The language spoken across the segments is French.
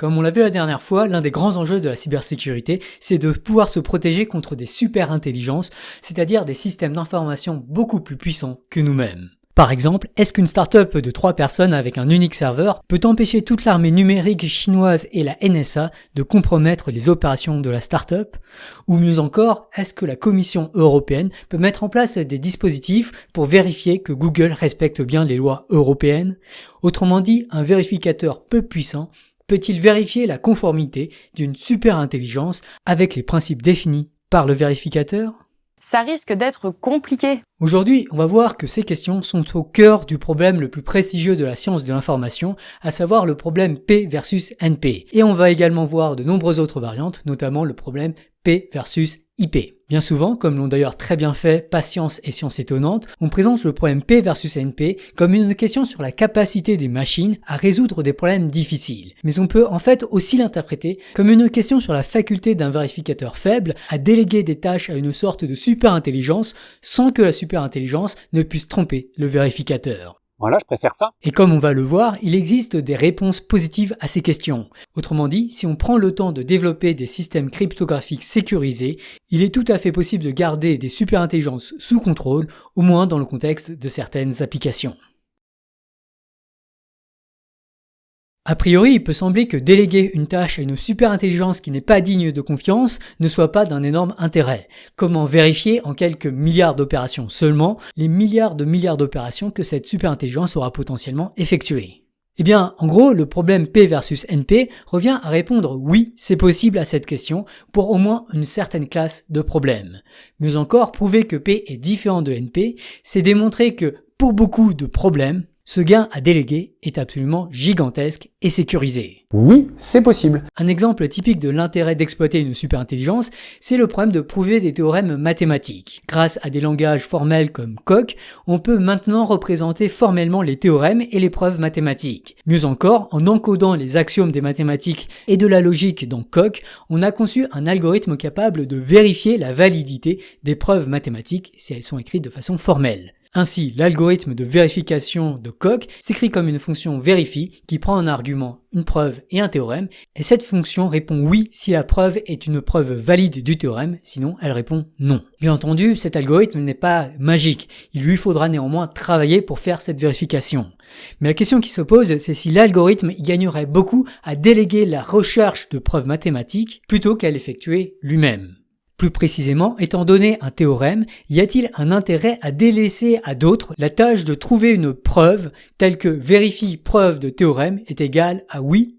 Comme on l'a vu la dernière fois, l'un des grands enjeux de la cybersécurité, c'est de pouvoir se protéger contre des super-intelligences, c'est-à-dire des systèmes d'information beaucoup plus puissants que nous-mêmes. Par exemple, est-ce qu'une start-up de 3 personnes avec un unique serveur peut empêcher toute l'armée numérique chinoise et la NSA de compromettre les opérations de la start-up? Ou mieux encore, est-ce que la Commission européenne peut mettre en place des dispositifs pour vérifier que Google respecte bien les lois européennes? Autrement dit, un vérificateur peu puissant peut-il vérifier la conformité d'une super-intelligence avec les principes définis par le vérificateur? Ça risque d'être compliqué. Aujourd'hui, on va voir que ces questions sont au cœur du problème le plus prestigieux de la science de l'information, à savoir le problème P versus NP. Et on va également voir de nombreuses autres variantes, notamment le problème P versus IP. Bien souvent, comme l'ont d'ailleurs très bien fait Patience et Science Étonnante, on présente le problème P versus NP comme une question sur la capacité des machines à résoudre des problèmes difficiles. Mais on peut en fait aussi l'interpréter comme une question sur la faculté d'un vérificateur faible à déléguer des tâches à une sorte de super-intelligence sans que la super-intelligence ne puisse tromper le vérificateur. Voilà, je préfère ça. Et comme on va le voir, il existe des réponses positives à ces questions. Autrement dit, si on prend le temps de développer des systèmes cryptographiques sécurisés, il est tout à fait possible de garder des superintelligences sous contrôle, au moins dans le contexte de certaines applications. A priori, il peut sembler que déléguer une tâche à une superintelligence qui n'est pas digne de confiance ne soit pas d'un énorme intérêt. Comment vérifier en quelques milliards d'opérations seulement les milliards d'opérations que cette superintelligence aura potentiellement effectuées? Eh bien, en gros, le problème P versus NP revient à répondre oui, c'est possible à cette question pour au moins une certaine classe de problèmes. Mieux encore, prouver que P est différent de NP, c'est démontrer que pour beaucoup de problèmes, ce gain à déléguer est absolument gigantesque et sécurisé. Oui, c'est possible. Un exemple typique de l'intérêt d'exploiter une superintelligence, c'est le problème de prouver des théorèmes mathématiques. Grâce à des langages formels comme Coq, on peut maintenant représenter formellement les théorèmes et les preuves mathématiques. Mieux encore, en encodant les axiomes des mathématiques et de la logique dans Coq, on a conçu un algorithme capable de vérifier la validité des preuves mathématiques si elles sont écrites de façon formelle. Ainsi, l'algorithme de vérification de Coq s'écrit comme une fonction verifie qui prend en argument une preuve et un théorème, et cette fonction répond oui si la preuve est une preuve valide du théorème, sinon elle répond non. Bien entendu, cet algorithme n'est pas magique, il lui faudra néanmoins travailler pour faire cette vérification. Mais la question qui se pose, c'est si l'algorithme y gagnerait beaucoup à déléguer la recherche de preuves mathématiques plutôt qu'à l'effectuer lui-même. Plus précisément, étant donné un théorème, y a-t-il un intérêt à délaisser à d'autres la tâche de trouver une preuve telle que vérifie preuve de théorème est égale à oui?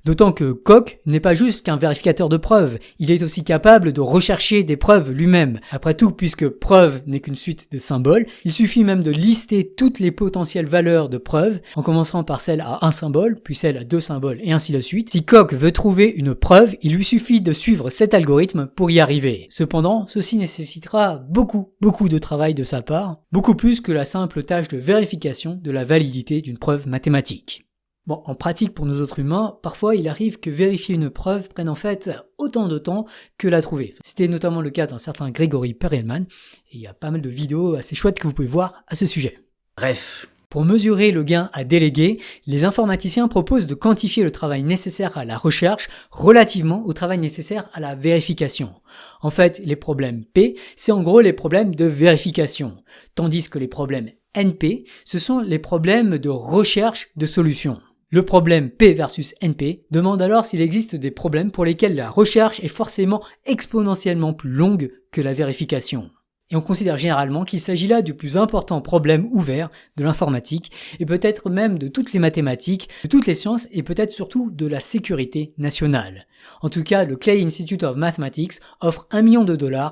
D'autant que Coq n'est pas juste qu'un vérificateur de preuves, il est aussi capable de rechercher des preuves lui-même. Après tout, puisque preuve n'est qu'une suite de symboles, il suffit même de lister toutes les potentielles valeurs de preuves, en commençant par celle à un symbole, puis celle à 2 symboles, et ainsi de suite. Si Coq veut trouver une preuve, il lui suffit de suivre cet algorithme pour y arriver. Cependant, ceci nécessitera beaucoup de travail de sa part, beaucoup plus que la simple tâche de vérification de la validité d'une preuve mathématique. Bon, en pratique pour nous autres humains, parfois il arrive que vérifier une preuve prenne en fait autant de temps que la trouver. C'était notamment le cas d'un certain Gregory Perelman, et il y a pas mal de vidéos assez chouettes que vous pouvez voir à ce sujet. Bref. Pour mesurer le gain à déléguer, les informaticiens proposent de quantifier le travail nécessaire à la recherche relativement au travail nécessaire à la vérification. En fait, les problèmes P, c'est en gros les problèmes de vérification, tandis que les problèmes NP, ce sont les problèmes de recherche de solutions. Le problème P versus NP demande alors s'il existe des problèmes pour lesquels la recherche est forcément exponentiellement plus longue que la vérification. Et on considère généralement qu'il s'agit là du plus important problème ouvert de l'informatique et peut-être même de toutes les mathématiques, de toutes les sciences et peut-être surtout de la sécurité nationale. En tout cas, le Clay Institute of Mathematics offre $1 million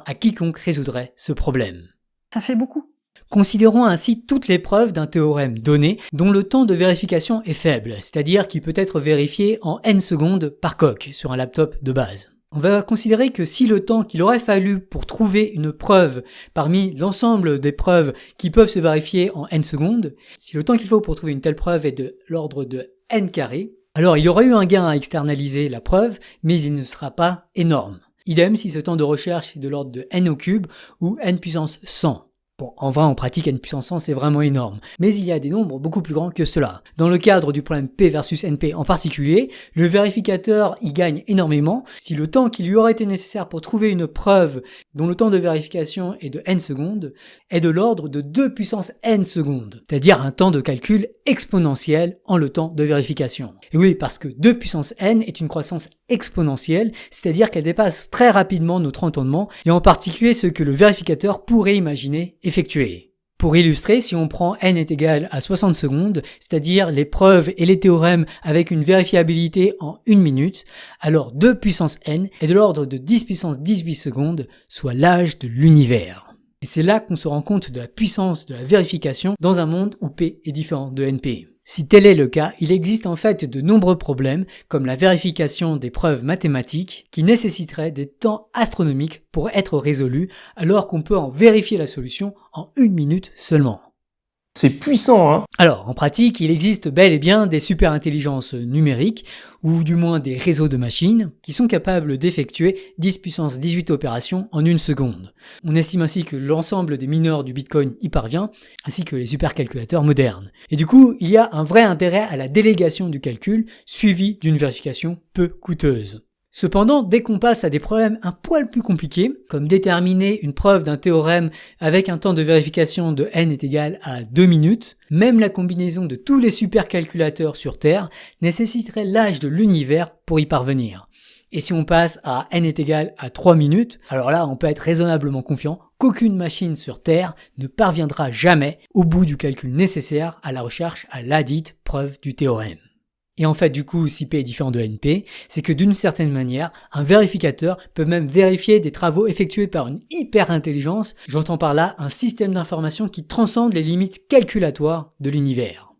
à quiconque résoudrait ce problème. Ça fait beaucoup. Considérons ainsi toutes les preuves d'un théorème donné dont le temps de vérification est faible, c'est-à-dire qu'il peut être vérifié en n secondes par Coq sur un laptop de base. On va considérer que si le temps qu'il aurait fallu pour trouver une preuve parmi l'ensemble des preuves qui peuvent se vérifier en n secondes, si le temps qu'il faut pour trouver une telle preuve est de l'ordre de n carré, alors il y aurait eu un gain à externaliser la preuve, mais il ne sera pas énorme. Idem si ce temps de recherche est de l'ordre de n au cube ou n puissance 100. Bon, en vrai, en pratique, n puissance 100, c'est vraiment énorme. Mais il y a des nombres beaucoup plus grands que cela. Dans le cadre du problème P versus NP en particulier, le vérificateur y gagne énormément si le temps qui lui aurait été nécessaire pour trouver une preuve dont le temps de vérification est de n secondes est de l'ordre de 2 puissance n secondes. C'est-à-dire un temps de calcul exponentiel en le temps de vérification. Et oui, parce que 2 puissance n est une croissance exponentielle, c'est-à-dire qu'elle dépasse très rapidement notre entendement et en particulier ce que le vérificateur pourrait imaginer effectuer. Pour illustrer, si on prend n est égal à 60 secondes, c'est-à-dire les preuves et les théorèmes avec une vérifiabilité en 1 minute, alors 2 puissance n est de l'ordre de 10 puissance 18 secondes, soit l'âge de l'univers. Et c'est là qu'on se rend compte de la puissance de la vérification dans un monde où P est différent de NP. Si tel est le cas, il existe en fait de nombreux problèmes, comme la vérification des preuves mathématiques, qui nécessiteraient des temps astronomiques pour être résolus, alors qu'on peut en vérifier la solution en 1 minute seulement. C'est puissant, hein? Alors, en pratique, il existe bel et bien des superintelligences numériques, ou du moins des réseaux de machines, qui sont capables d'effectuer 10 puissance 18 opérations en 1 seconde. On estime ainsi que l'ensemble des mineurs du Bitcoin y parvient, ainsi que les supercalculateurs modernes. Et du coup, il y a un vrai intérêt à la délégation du calcul, suivi d'une vérification peu coûteuse. Cependant, dès qu'on passe à des problèmes un poil plus compliqués, comme déterminer une preuve d'un théorème avec un temps de vérification de n est égal à 2 minutes, même la combinaison de tous les supercalculateurs sur Terre nécessiterait l'âge de l'univers pour y parvenir. Et si on passe à n est égal à 3 minutes, alors là on peut être raisonnablement confiant qu'aucune machine sur Terre ne parviendra jamais au bout du calcul nécessaire à la recherche à ladite preuve du théorème. Et en fait, du coup, si P est différent de NP, c'est que d'une certaine manière, un vérificateur peut même vérifier des travaux effectués par une hyper-intelligence, j'entends par là un système d'information qui transcende les limites calculatoires de l'univers.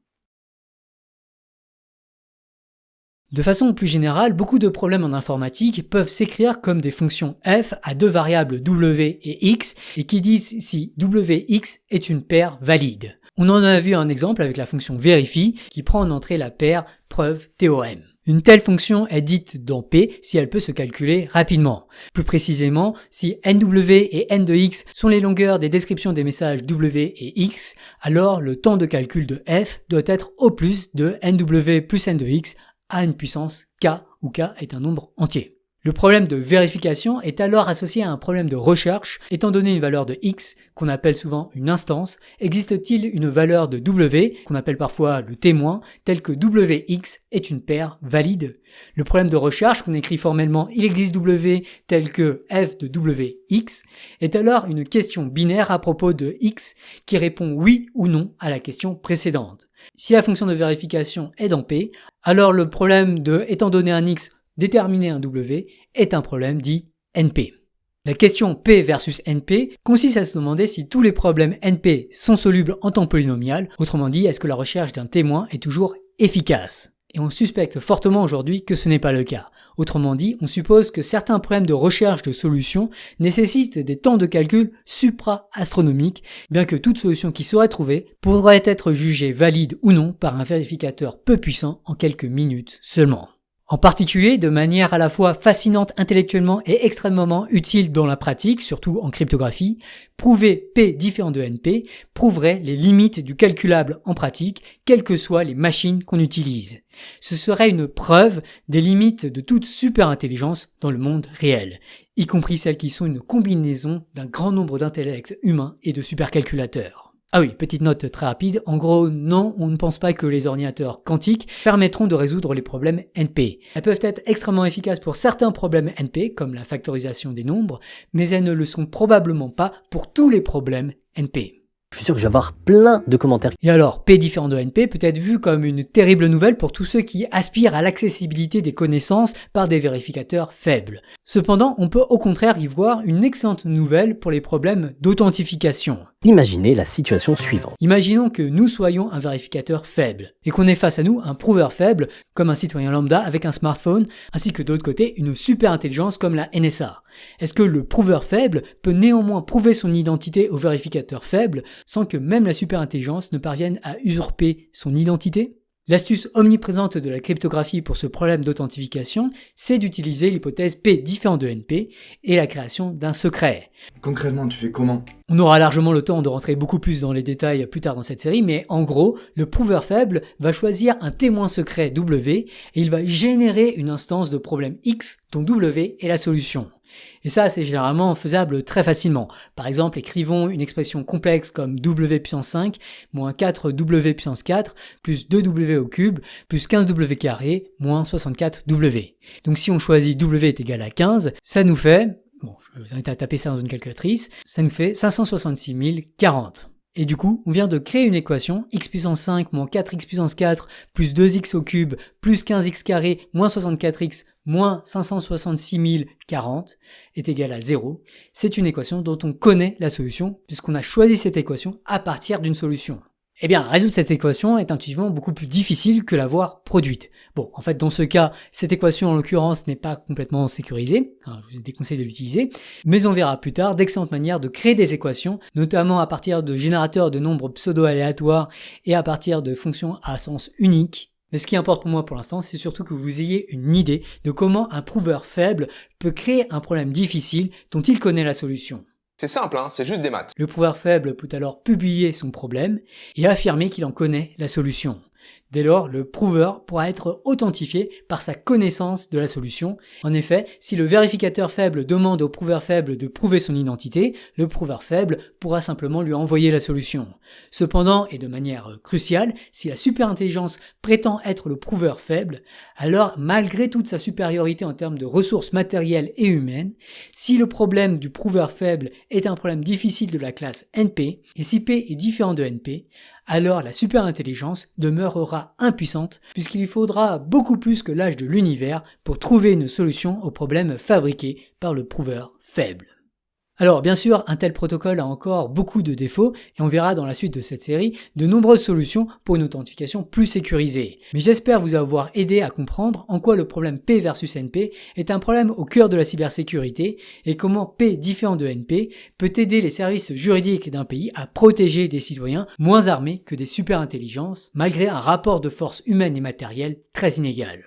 De façon plus générale, beaucoup de problèmes en informatique peuvent s'écrire comme des fonctions f à deux variables w et x et qui disent si wx est une paire valide. On en a vu un exemple avec la fonction verifie qui prend en entrée la paire preuve-théorème. Une telle fonction est dite dans P si elle peut se calculer rapidement. Plus précisément, si nw et n de x sont les longueurs des descriptions des messages w et x, alors le temps de calcul de f doit être au plus de nw plus n de x à une puissance k, où k est un nombre entier. Le problème de vérification est alors associé à un problème de recherche. Étant donné une valeur de x, qu'on appelle souvent une instance, existe-t-il une valeur de w, qu'on appelle parfois le témoin, tel que wx est une paire valide? Le problème de recherche, qu'on écrit formellement il existe w tel que f de wx, est alors une question binaire à propos de x qui répond oui ou non à la question précédente. Si la fonction de vérification est dans P, alors le problème de étant donné un x déterminer un W est un problème dit NP. La question P versus NP consiste à se demander si tous les problèmes NP sont solubles en temps polynomial, autrement dit, est-ce que la recherche d'un témoin est toujours efficace? Et on suspecte fortement aujourd'hui que ce n'est pas le cas. Autrement dit, on suppose que certains problèmes de recherche de solutions nécessitent des temps de calcul supra-astronomiques, bien que toute solution qui serait trouvée pourrait être jugée valide ou non par un vérificateur peu puissant en quelques minutes seulement. En particulier, de manière à la fois fascinante intellectuellement et extrêmement utile dans la pratique, surtout en cryptographie, prouver P différent de NP prouverait les limites du calculable en pratique, quelles que soient les machines qu'on utilise. Ce serait une preuve des limites de toute superintelligence dans le monde réel, y compris celles qui sont une combinaison d'un grand nombre d'intellects humains et de supercalculateurs. Ah oui, petite note très rapide, en gros, non, on ne pense pas que les ordinateurs quantiques permettront de résoudre les problèmes NP. Elles peuvent être extrêmement efficaces pour certains problèmes NP, comme la factorisation des nombres, mais elles ne le sont probablement pas pour tous les problèmes NP. Je suis sûr que je vais avoir plein de commentaires. Et alors, P différent de NP peut être vu comme une terrible nouvelle pour tous ceux qui aspirent à l'accessibilité des connaissances par des vérificateurs faibles. Cependant, on peut au contraire y voir une excellente nouvelle pour les problèmes d'authentification. Imaginez la situation suivante. Imaginons que nous soyons un vérificateur faible et qu'on ait face à nous un prover faible comme un citoyen lambda avec un smartphone ainsi que de l'autre côté une super intelligence comme la NSA. Est-ce que le prover faible peut néanmoins prouver son identité au vérificateur faible sans que même la super intelligence ne parvienne à usurper son identité ? L'astuce omniprésente de la cryptographie pour ce problème d'authentification, c'est d'utiliser l'hypothèse P différent de NP et la création d'un secret. Concrètement, tu fais comment? On aura largement le temps de rentrer beaucoup plus dans les détails plus tard dans cette série, mais en gros, le prouveur faible va choisir un témoin secret W et il va générer une instance de problème X dont W est la solution. Et ça, c'est généralement faisable très facilement. Par exemple, écrivons une expression complexe comme W puissance 5 moins 4W puissance 4 plus 2W au cube plus 15W carré moins 64W. Donc si on choisit W est égal à 15, ça nous fait, je vous invite à taper ça dans une calculatrice, ça nous fait 566 040. Et du coup, on vient de créer une équation x puissance 5 moins 4x puissance 4 plus 2x au cube plus 15x carré moins 64x moins 566 040 est égal à 0. C'est une équation dont on connaît la solution puisqu'on a choisi cette équation à partir d'une solution. Eh bien, résoudre cette équation est intuitivement beaucoup plus difficile que l'avoir produite. Bon, en fait, dans ce cas, cette équation, en l'occurrence, n'est pas complètement sécurisée. Je vous déconseille de l'utiliser. Mais on verra plus tard d'excellentes manières de créer des équations, notamment à partir de générateurs de nombres pseudo-aléatoires et à partir de fonctions à sens unique. Mais ce qui importe pour moi pour l'instant, c'est surtout que vous ayez une idée de comment un prouveur faible peut créer un problème difficile dont il connaît la solution. C'est simple, c'est juste des maths. Le prouveur faible peut alors publier son problème et affirmer qu'il en connaît la solution. Dès lors, le prouveur pourra être authentifié par sa connaissance de la solution. En effet, si le vérificateur faible demande au prouveur faible de prouver son identité, le prouveur faible pourra simplement lui envoyer la solution. Cependant, et de manière cruciale, si la superintelligence prétend être le prouveur faible, alors malgré toute sa supériorité en termes de ressources matérielles et humaines, si le problème du prouveur faible est un problème difficile de la classe NP, et si P est différent de NP, alors la superintelligence demeurera impuissante puisqu'il faudra beaucoup plus que l'âge de l'univers pour trouver une solution au problème fabriqué par le prouveur faible. Alors bien sûr, un tel protocole a encore beaucoup de défauts et on verra dans la suite de cette série de nombreuses solutions pour une authentification plus sécurisée. Mais j'espère vous avoir aidé à comprendre en quoi le problème P versus NP est un problème au cœur de la cybersécurité et comment P différent de NP peut aider les services juridiques d'un pays à protéger des citoyens moins armés que des superintelligences malgré un rapport de force humaine et matérielle très inégal.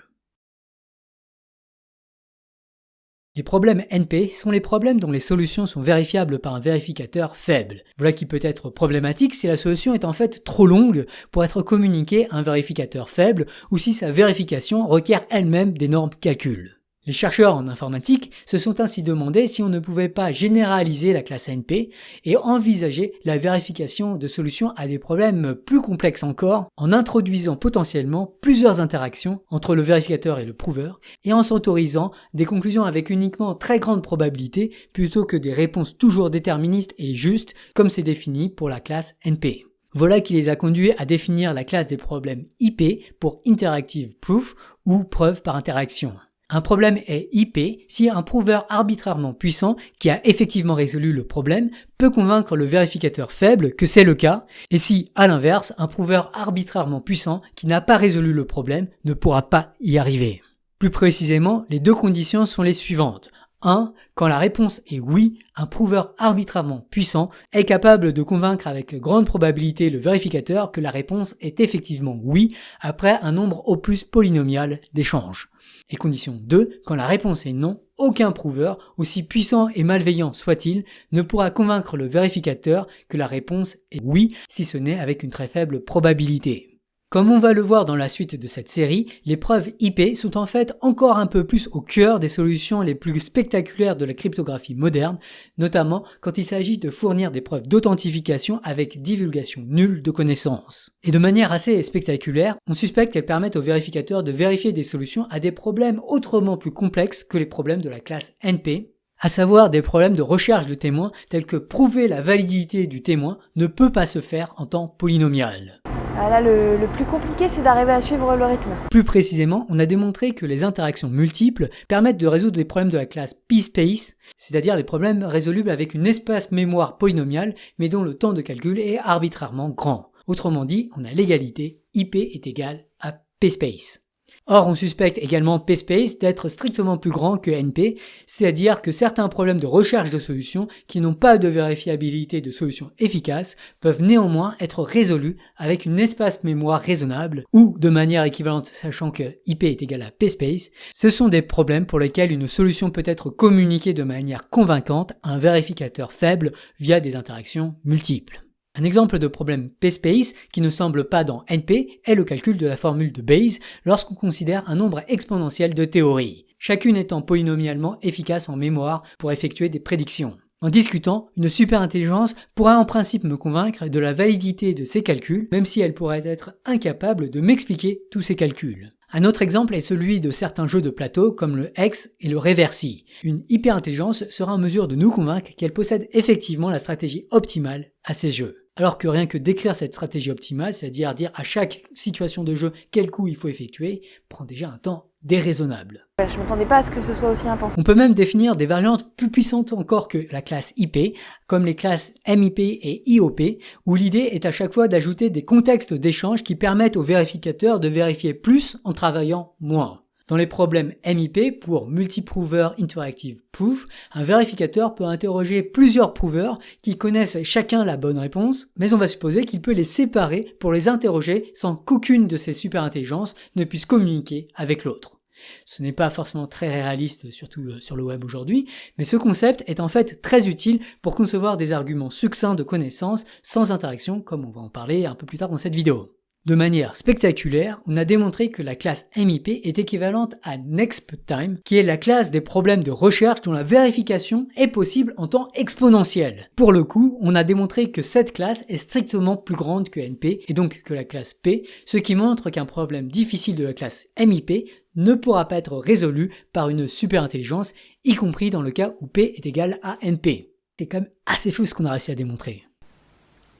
Les problèmes NP sont les problèmes dont les solutions sont vérifiables par un vérificateur faible. Voilà qui peut être problématique si la solution est en fait trop longue pour être communiquée à un vérificateur faible ou si sa vérification requiert elle-même d'énormes calculs. Les chercheurs en informatique se sont ainsi demandé si on ne pouvait pas généraliser la classe NP et envisager la vérification de solutions à des problèmes plus complexes encore en introduisant potentiellement plusieurs interactions entre le vérificateur et le prouveur et en s'autorisant des conclusions avec uniquement très grande probabilité plutôt que des réponses toujours déterministes et justes comme c'est défini pour la classe NP. Voilà qui les a conduits à définir la classe des problèmes IP pour Interactive Proof ou preuve par interaction. Un problème est IP si un prouveur arbitrairement puissant qui a effectivement résolu le problème peut convaincre le vérificateur faible que c'est le cas, et si, à l'inverse, un prouveur arbitrairement puissant qui n'a pas résolu le problème ne pourra pas y arriver. Plus précisément, les deux conditions sont les suivantes. 1. Quand la réponse est oui, un prouveur arbitrairement puissant est capable de convaincre avec grande probabilité le vérificateur que la réponse est effectivement oui après un nombre au plus polynomial d'échanges. Et condition 2, quand la réponse est non, aucun prouveur, aussi puissant et malveillant soit-il, ne pourra convaincre le vérificateur que la réponse est oui, si ce n'est avec une très faible probabilité. Comme on va le voir dans la suite de cette série, les preuves IP sont en fait encore un peu plus au cœur des solutions les plus spectaculaires de la cryptographie moderne, notamment quand il s'agit de fournir des preuves d'authentification avec divulgation nulle de connaissances. Et de manière assez spectaculaire, on suspecte qu'elles permettent aux vérificateurs de vérifier des solutions à des problèmes autrement plus complexes que les problèmes de la classe NP, à savoir des problèmes de recherche de témoins tels que prouver la validité du témoin ne peut pas se faire en temps polynomial. Là, le plus compliqué, c'est d'arriver à suivre le rythme. Plus précisément, on a démontré que les interactions multiples permettent de résoudre des problèmes de la classe P-space, c'est-à-dire les problèmes résolubles avec une espace-mémoire polynomiale, mais dont le temps de calcul est arbitrairement grand. Autrement dit, on a l'égalité, IP est égal à P-space. Or, on suspecte également PSpace d'être strictement plus grand que NP, c'est-à-dire que certains problèmes de recherche de solutions qui n'ont pas de vérifiabilité de solutions efficaces peuvent néanmoins être résolus avec une espace mémoire raisonnable ou de manière équivalente, sachant que IP est égal à PSpace. Ce sont des problèmes pour lesquels une solution peut être communiquée de manière convaincante à un vérificateur faible via des interactions multiples. Un exemple de problème PSpace qui ne semble pas dans NP est le calcul de la formule de Bayes lorsqu'on considère un nombre exponentiel de théories, chacune étant polynomialement efficace en mémoire pour effectuer des prédictions. En discutant, une superintelligence pourrait en principe me convaincre de la validité de ces calculs, même si elle pourrait être incapable de m'expliquer tous ces calculs. Un autre exemple est celui de certains jeux de plateau comme le Hex et le Reversi. Une hyperintelligence sera en mesure de nous convaincre qu'elle possède effectivement la stratégie optimale à ces jeux. Alors que rien que décrire cette stratégie optimale, c'est-à-dire dire à chaque situation de jeu quel coup il faut effectuer, prend déjà un temps déraisonnable. Je m'attendais pas à ce que ce soit aussi intense. On peut même définir des variantes plus puissantes encore que la classe IP, comme les classes MIP et IOP, où l'idée est à chaque fois d'ajouter des contextes d'échange qui permettent au vérificateur de vérifier plus en travaillant moins. Dans les problèmes MIP, pour Multi-Prover Interactive Proof, un vérificateur peut interroger plusieurs prouveurs qui connaissent chacun la bonne réponse, mais on va supposer qu'il peut les séparer pour les interroger sans qu'aucune de ces superintelligences ne puisse communiquer avec l'autre. Ce n'est pas forcément très réaliste, surtout sur le web aujourd'hui, mais ce concept est en fait très utile pour concevoir des arguments succincts de connaissances sans interaction, comme on va en parler un peu plus tard dans cette vidéo. De manière spectaculaire, on a démontré que la classe MIP est équivalente à NextTime, qui est la classe des problèmes de recherche dont la vérification est possible en temps exponentiel. Pour le coup, on a démontré que cette classe est strictement plus grande que NP, et donc que la classe P, ce qui montre qu'un problème difficile de la classe MIP ne pourra pas être résolu par une superintelligence, y compris dans le cas où P est égal à NP. C'est quand même assez fou ce qu'on a réussi à démontrer.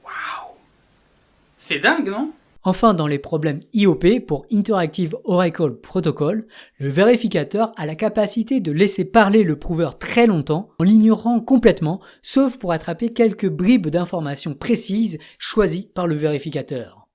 Waouh! C'est dingue, non? Enfin, dans les problèmes IOP pour Interactive Oracle Protocol, le vérificateur a la capacité de laisser parler le prouveur très longtemps en l'ignorant complètement, sauf pour attraper quelques bribes d'informations précises choisies par le vérificateur.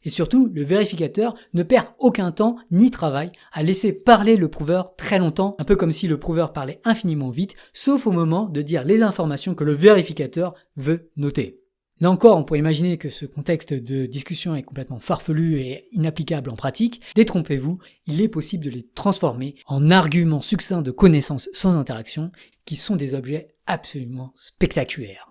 Et surtout, le vérificateur ne perd aucun temps ni travail à laisser parler le prouveur très longtemps, un peu comme si le prouveur parlait infiniment vite, sauf au moment de dire les informations que le vérificateur veut noter. Là encore, on pourrait imaginer que ce contexte de discussion est complètement farfelu et inapplicable en pratique. Détrompez-vous, il est possible de les transformer en arguments succincts de connaissances sans interaction, qui sont des objets absolument spectaculaires.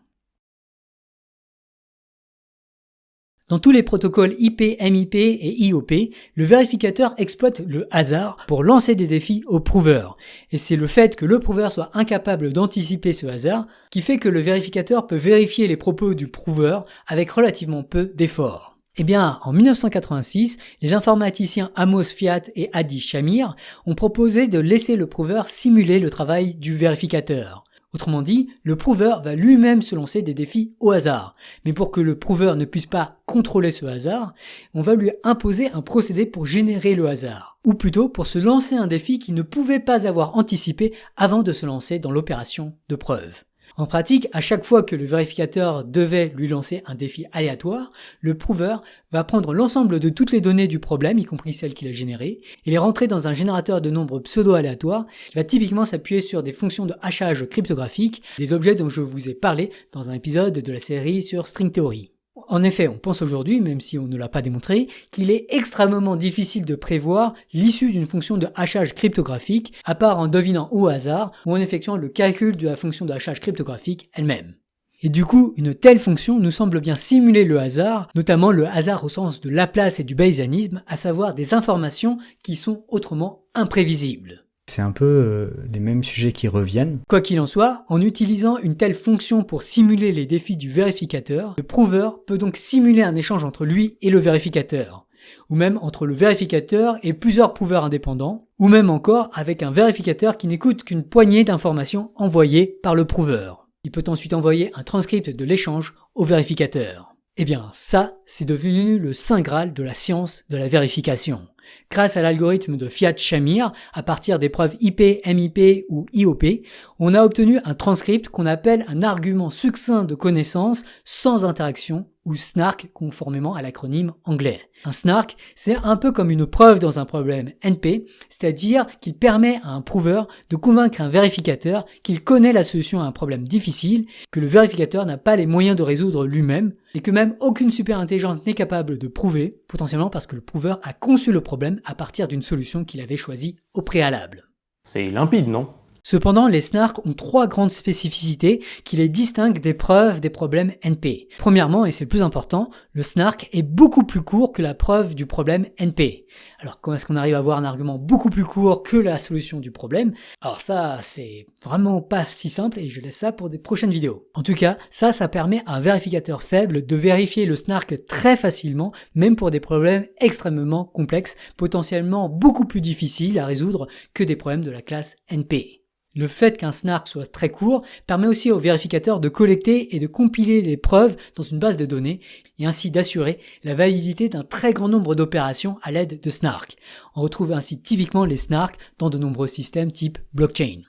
Dans tous les protocoles IP, MIP et IOP, le vérificateur exploite le hasard pour lancer des défis au prouveur. Et c'est le fait que le prouveur soit incapable d'anticiper ce hasard qui fait que le vérificateur peut vérifier les propos du prouveur avec relativement peu d'efforts. Eh bien, en 1986, les informaticiens Amos Fiat et Adi Shamir ont proposé de laisser le prouveur simuler le travail du vérificateur. Autrement dit, le prouveur va lui-même se lancer des défis au hasard. Mais pour que le prouveur ne puisse pas contrôler ce hasard, on va lui imposer un procédé pour générer le hasard. Ou plutôt pour se lancer un défi qu'il ne pouvait pas avoir anticipé avant de se lancer dans l'opération de preuve. En pratique, à chaque fois que le vérificateur devait lui lancer un défi aléatoire, le prouveur va prendre l'ensemble de toutes les données du problème, y compris celles qu'il a générées, et les rentrer dans un générateur de nombres pseudo-aléatoires qui va typiquement s'appuyer sur des fonctions de hachage cryptographique, des objets dont je vous ai parlé dans un épisode de la série sur String Theory. En effet, on pense aujourd'hui, même si on ne l'a pas démontré, qu'il est extrêmement difficile de prévoir l'issue d'une fonction de hachage cryptographique, à part en devinant au hasard ou en effectuant le calcul de la fonction de hachage cryptographique elle-même. Et du coup, une telle fonction nous semble bien simuler le hasard, notamment le hasard au sens de Laplace et du bayésianisme, à savoir des informations qui sont autrement imprévisibles. C'est un peu les mêmes sujets qui reviennent. Quoi qu'il en soit, en utilisant une telle fonction pour simuler les défis du vérificateur, le prouveur peut donc simuler un échange entre lui et le vérificateur, ou même entre le vérificateur et plusieurs prouveurs indépendants, ou même encore avec un vérificateur qui n'écoute qu'une poignée d'informations envoyées par le prouveur. Il peut ensuite envoyer un transcript de l'échange au vérificateur. Eh bien, ça, c'est devenu le saint graal de la science de la vérification. Grâce à l'algorithme de Fiat-Shamir, à partir des preuves IP, MIP ou IOP, on a obtenu un transcript qu'on appelle un argument succinct de connaissance sans interaction, ou SNARK conformément à l'acronyme anglais. Un SNARK, c'est un peu comme une preuve dans un problème NP, c'est-à-dire qu'il permet à un prouveur de convaincre un vérificateur qu'il connaît la solution à un problème difficile, que le vérificateur n'a pas les moyens de résoudre lui-même, et que même aucune superintelligence n'est capable de prouver, potentiellement parce que le prouveur a conçu le problème à partir d'une solution qu'il avait choisie au préalable. C'est limpide, non? Cependant, les SNARK ont 3 grandes spécificités qui les distinguent des preuves des problèmes NP. Premièrement, et c'est le plus important, le SNARK est beaucoup plus court que la preuve du problème NP. Alors comment est-ce qu'on arrive à avoir un argument beaucoup plus court que la solution du problème? Alors ça, c'est vraiment pas si simple et je laisse ça pour des prochaines vidéos. En tout cas, ça permet à un vérificateur faible de vérifier le SNARK très facilement, même pour des problèmes extrêmement complexes, potentiellement beaucoup plus difficiles à résoudre que des problèmes de la classe NP. Le fait qu'un SNARK soit très court permet aussi au vérificateur de collecter et de compiler les preuves dans une base de données et ainsi d'assurer la validité d'un très grand nombre d'opérations à l'aide de SNARK. On retrouve ainsi typiquement les SNARK dans de nombreux systèmes type blockchain.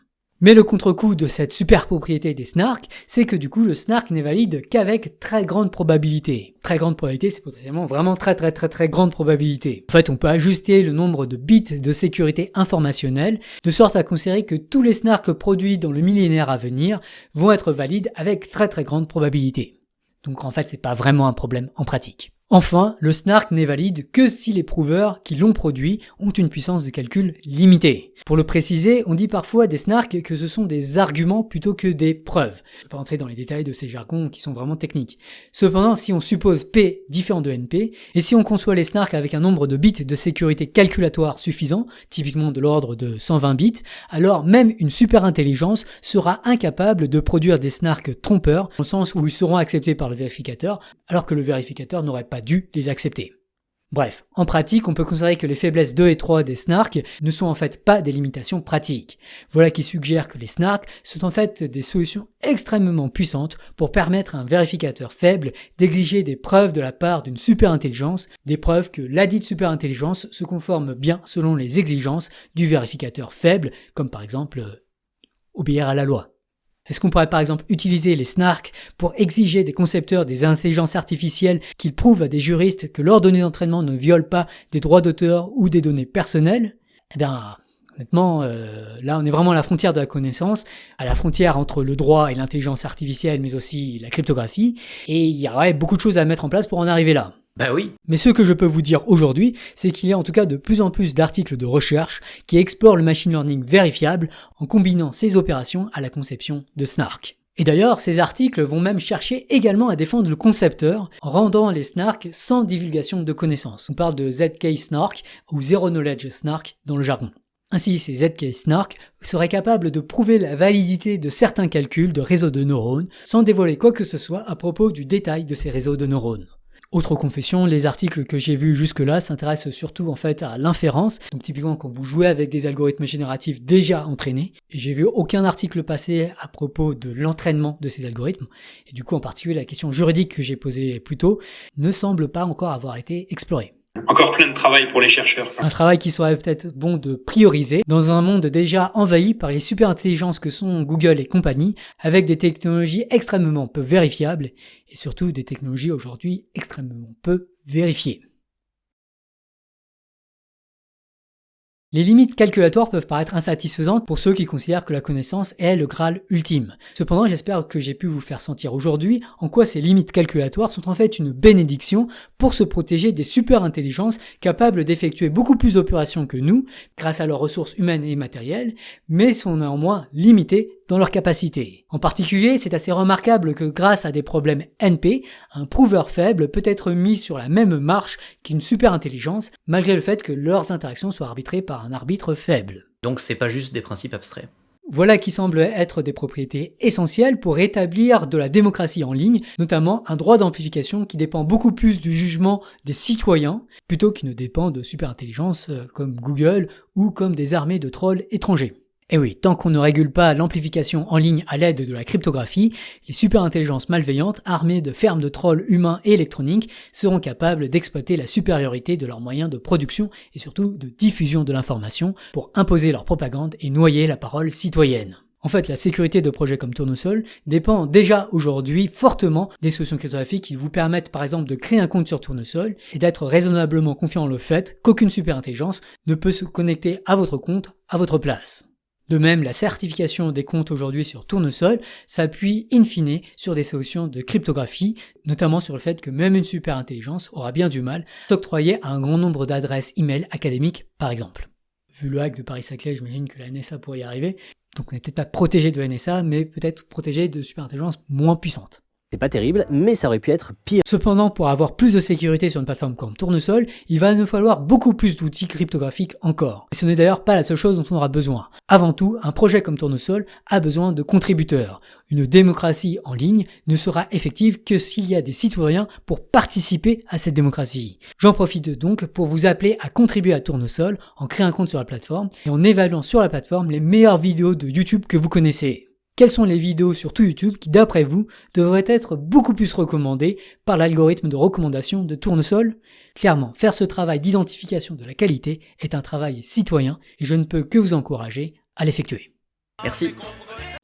Mais le contre-coup de cette super propriété des SNARK, c'est que du coup le SNARK n'est valide qu'avec très grande probabilité. Très grande probabilité, c'est potentiellement vraiment très grande probabilité. En fait, on peut ajuster le nombre de bits de sécurité informationnelle de sorte à considérer que tous les SNARK produits dans le millénaire à venir vont être valides avec très grande probabilité. Donc en fait, c'est pas vraiment un problème en pratique. Enfin, le SNARK n'est valide que si les prouveurs qui l'ont produit ont une puissance de calcul limitée. Pour le préciser, on dit parfois des SNARK que ce sont des arguments plutôt que des preuves. Je ne vais pas entrer dans les détails de ces jargons qui sont vraiment techniques. Cependant, si on suppose P différent de NP, et si on conçoit les SNARK avec un nombre de bits de sécurité calculatoire suffisant, typiquement de l'ordre de 120 bits, alors même une superintelligence sera incapable de produire des SNARK trompeurs, dans le sens où ils seront acceptés par le vérificateur, alors que le vérificateur n'aurait pas dû les accepter. Bref, en pratique, on peut considérer que les faiblesses 2 et 3 des SNARK ne sont en fait pas des limitations pratiques. Voilà qui suggère que les SNARK sont en fait des solutions extrêmement puissantes pour permettre à un vérificateur faible d'exiger des preuves de la part d'une superintelligence, des preuves que ladite superintelligence se conforme bien selon les exigences du vérificateur faible, comme par exemple obéir à la loi. Est-ce qu'on pourrait par exemple utiliser les SNARK pour exiger des concepteurs des intelligences artificielles qu'ils prouvent à des juristes que leurs données d'entraînement ne violent pas des droits d'auteur ou des données personnelles? Eh bien, honnêtement, là on est vraiment à la frontière de la connaissance, à la frontière entre le droit et l'intelligence artificielle, mais aussi la cryptographie, et il y aurait beaucoup de choses à mettre en place pour en arriver là. Bah oui. Mais ce que je peux vous dire aujourd'hui, c'est qu'il y a en tout cas de plus en plus d'articles de recherche qui explorent le machine learning vérifiable en combinant ces opérations à la conception de SNARK. Et d'ailleurs, ces articles vont même chercher également à défendre le concepteur en rendant les SNARK sans divulgation de connaissances. On parle de ZK SNARK ou Zero Knowledge SNARK dans le jargon. Ainsi, ces ZK SNARK seraient capables de prouver la validité de certains calculs de réseaux de neurones sans dévoiler quoi que ce soit à propos du détail de ces réseaux de neurones. Autre confession, les articles que j'ai vus jusque-là s'intéressent surtout en fait à l'inférence, donc typiquement quand vous jouez avec des algorithmes génératifs déjà entraînés, et j'ai vu aucun article passer à propos de l'entraînement de ces algorithmes, et du coup en particulier la question juridique que j'ai posée plus tôt ne semble pas encore avoir été explorée. Encore plein de travail pour les chercheurs. Un travail qui serait peut-être bon de prioriser dans un monde déjà envahi par les superintelligences que sont Google et compagnie, avec des technologies extrêmement peu vérifiables et surtout des technologies aujourd'hui extrêmement peu vérifiées. Les limites calculatoires peuvent paraître insatisfaisantes pour ceux qui considèrent que la connaissance est le Graal ultime. Cependant, j'espère que j'ai pu vous faire sentir aujourd'hui en quoi ces limites calculatoires sont en fait une bénédiction pour se protéger des superintelligences capables d'effectuer beaucoup plus d'opérations que nous, grâce à leurs ressources humaines et matérielles, mais sont néanmoins limitées dans leur capacité. En particulier, c'est assez remarquable que grâce à des problèmes NP, un prouveur faible peut être mis sur la même marche qu'une superintelligence, malgré le fait que leurs interactions soient arbitrées par un arbitre faible. Donc c'est pas juste des principes abstraits. Voilà qui semble être des propriétés essentielles pour rétablir de la démocratie en ligne, notamment un droit d'amplification qui dépend beaucoup plus du jugement des citoyens, plutôt qu'il ne dépend de superintelligences comme Google ou comme des armées de trolls étrangers. Et oui, tant qu'on ne régule pas l'amplification en ligne à l'aide de la cryptographie, les superintelligences malveillantes, armées de fermes de trolls humains et électroniques, seront capables d'exploiter la supériorité de leurs moyens de production et surtout de diffusion de l'information pour imposer leur propagande et noyer la parole citoyenne. En fait, la sécurité de projets comme Tournesol dépend déjà aujourd'hui fortement des solutions cryptographiques qui vous permettent par exemple de créer un compte sur Tournesol et d'être raisonnablement confiant dans le fait qu'aucune superintelligence ne peut se connecter à votre compte à votre place. De même, la certification des comptes aujourd'hui sur Tournesol s'appuie in fine sur des solutions de cryptographie, notamment sur le fait que même une superintelligence aura bien du mal à s'octroyer à un grand nombre d'adresses email académiques par exemple. Vu le hack de Paris-Saclay, j'imagine que la NSA pourrait y arriver. Donc on n'est peut-être pas protégé de NSA, mais peut-être protégé de superintelligence moins puissante. C'est pas terrible, mais ça aurait pu être pire. Cependant, pour avoir plus de sécurité sur une plateforme comme Tournesol, il va nous falloir beaucoup plus d'outils cryptographiques encore. Et ce n'est d'ailleurs pas la seule chose dont on aura besoin. Avant tout, un projet comme Tournesol a besoin de contributeurs. Une démocratie en ligne ne sera effective que s'il y a des citoyens pour participer à cette démocratie. J'en profite donc pour vous appeler à contribuer à Tournesol en créant un compte sur la plateforme et en évaluant sur la plateforme les meilleures vidéos de YouTube que vous connaissez. Quelles sont les vidéos sur tout YouTube qui, d'après vous, devraient être beaucoup plus recommandées par l'algorithme de recommandation de Tournesol ? Clairement, faire ce travail d'identification de la qualité est un travail citoyen et je ne peux que vous encourager à l'effectuer. Merci.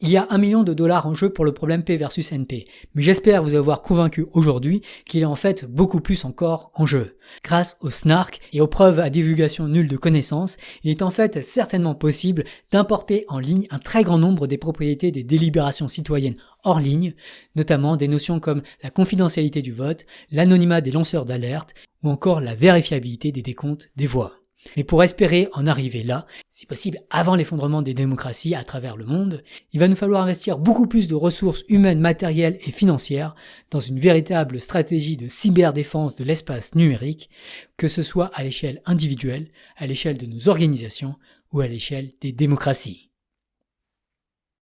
Il y a $1 million en jeu pour le problème P versus NP, mais j'espère vous avoir convaincu aujourd'hui qu'il y a en fait beaucoup plus encore en jeu. Grâce au snark et aux preuves à divulgation nulle de connaissances, il est en fait certainement possible d'importer en ligne un très grand nombre des propriétés des délibérations citoyennes hors ligne, notamment des notions comme la confidentialité du vote, l'anonymat des lanceurs d'alerte ou encore la vérifiabilité des décomptes des voix. Mais pour espérer en arriver là, si possible avant l'effondrement des démocraties à travers le monde, il va nous falloir investir beaucoup plus de ressources humaines, matérielles et financières dans une véritable stratégie de cyberdéfense de l'espace numérique, que ce soit à l'échelle individuelle, à l'échelle de nos organisations ou à l'échelle des démocraties.